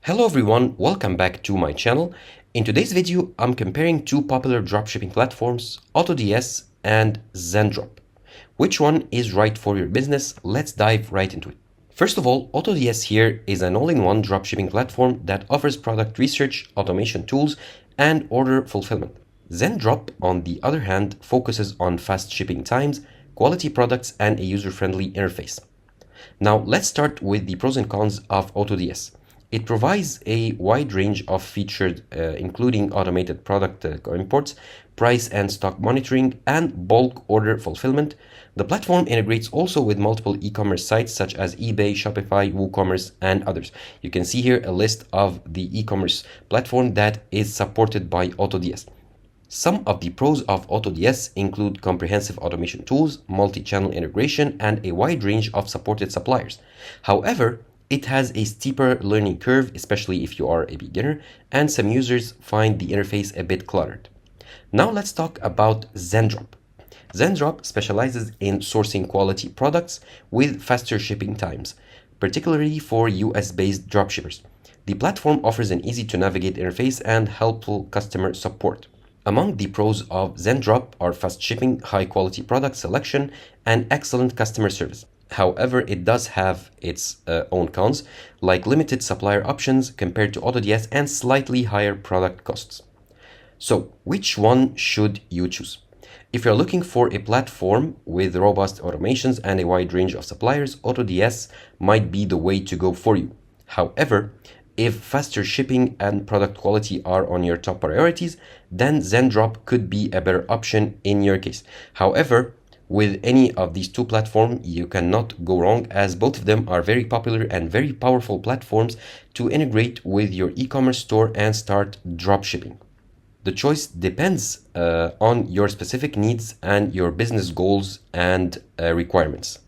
Hello everyone, welcome back to my channel. In today's video, I'm comparing two popular dropshipping platforms, AutoDS and Zendrop. Which one is right for your business? Let's dive right into it. First of all, AutoDS here is an all-in-one dropshipping platform that offers product research, automation tools, and order fulfillment. Zendrop, on the other hand, focuses on fast shipping times, quality products, and a user-friendly interface. Now, let's start with the pros and cons of AutoDS. It provides a wide range of features, including automated product imports, price and stock monitoring, and bulk order fulfillment. The platform integrates also with multiple e-commerce sites such as eBay, Shopify, WooCommerce, and others. You can see here a list of the e-commerce platform that is supported by AutoDS. Some of the pros of AutoDS include comprehensive automation tools, multi-channel integration, and a wide range of supported suppliers. However, it has a steeper learning curve, especially if you are a beginner, and some users find the interface a bit cluttered. Now let's talk about Zendrop. Zendrop specializes in sourcing quality products with faster shipping times, particularly for US-based dropshippers. The platform offers an easy-to-navigate interface and helpful customer support. Among the pros of Zendrop are fast shipping, high-quality product selection, and excellent customer service. However, it does have its own cons, like limited supplier options compared to AutoDS and slightly higher product costs. So, which one should you choose? If you're looking for a platform with robust automations and a wide range of suppliers, AutoDS might be the way to go for you. However, if faster shipping and product quality are on your top priorities, then Zendrop could be a better option in your case. However, with any of these two platforms, you cannot go wrong, as both of them are very popular and very powerful platforms to integrate with your e-commerce store and start dropshipping. The choice depends on your specific needs and your business goals and requirements.